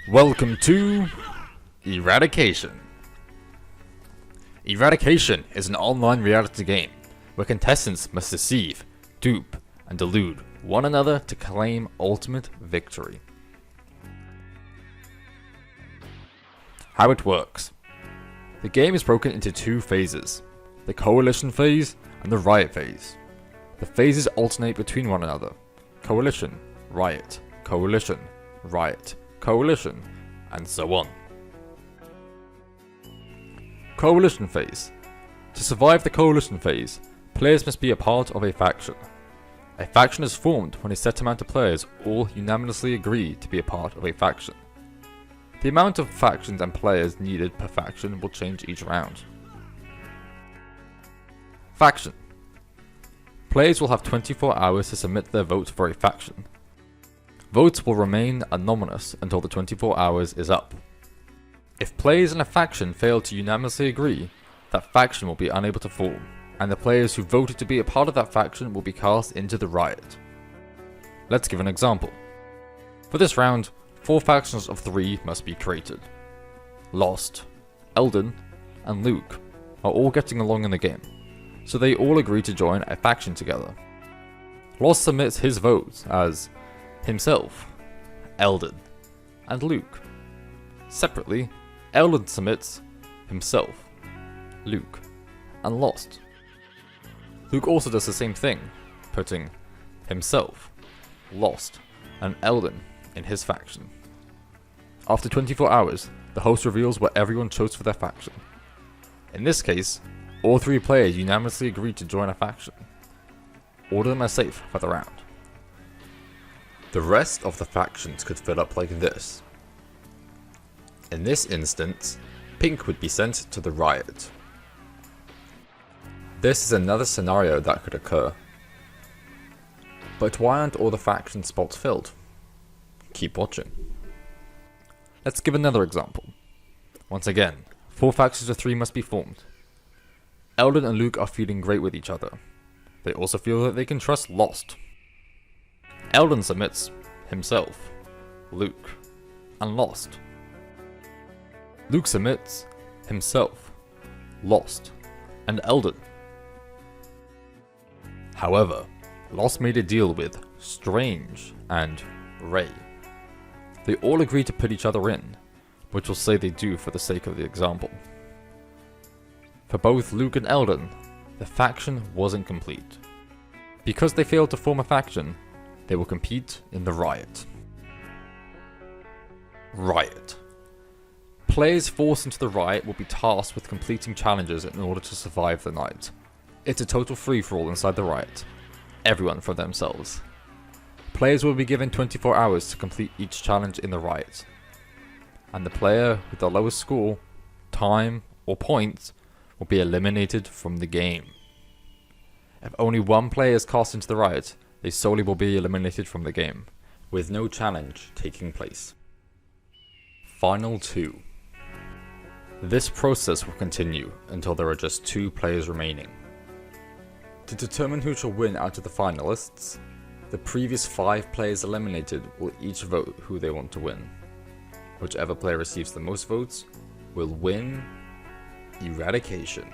Welcome to Eradication. Eradication is an online reality game where contestants must deceive, dupe, and delude one another to claim ultimate victory. How it works. The game is broken into two phases, the Coalition phase and the Riot phase. The phases alternate between one another. Coalition, Riot, Coalition, Riot, Coalition, and so on. Coalition phase. To survive the Coalition phase, players must be a part of a faction. A faction is formed when a set amount of players all unanimously agree to be a part of a faction. The amount of factions and players needed per faction will change each round. Faction. Players will have 24 hours to submit their vote for a faction. Votes will remain anonymous until the 24 hours is up. If players in a faction fail to unanimously agree, that faction will be unable to form, and the players who voted to be a part of that faction will be cast into the Riot. Let's give an example. For this round, 4 factions of 3 must be created. Lost, Eldon, and Luke are all getting along in the game, so they all agree to join a faction together. Lost submits his vote as himself, Eldon, and Luke. Separately, Eldon submits himself, Luke, and Lost. Luke also does the same thing, putting himself, Lost, and Eldon in his faction. After 24 hours, the host reveals what everyone chose for their faction. In this case, all 3 players unanimously agreed to join a faction. All of them are safe for the round. The rest of the factions could fill up like this. In this instance, Pink would be sent to the Riot. This is another scenario that could occur. But why aren't all the faction spots filled? Keep watching. Let's give another example. Once again, 4 factions of 3 must be formed. Eldon and Luke are feeling great with each other. They also feel that they can trust Lost. Eldon submits himself, Luke, and Lost. Luke submits himself, Lost, and Eldon. However, Lost made a deal with Strange and Ray. They all agree to put each other in, which we'll say they do for the sake of the example. For both Luke and Eldon, the faction wasn't complete. Because they failed to form a faction, they will compete in the Riot. Riot. Players forced into the Riot will be tasked with completing challenges in order to survive the night. It's a total free-for-all inside the Riot. Everyone for themselves. Players will be given 24 hours to complete each challenge in the Riot. And the player with the lowest score, time, or points will be eliminated from the game. If only one player is cast into the Riot, they solely will be eliminated from the game, with no challenge taking place. Final 2. This process will continue until there are just 2 players remaining. To determine who shall win out of the finalists, the previous 5 players eliminated will each vote who they want to win. Whichever player receives the most votes will win Eradication.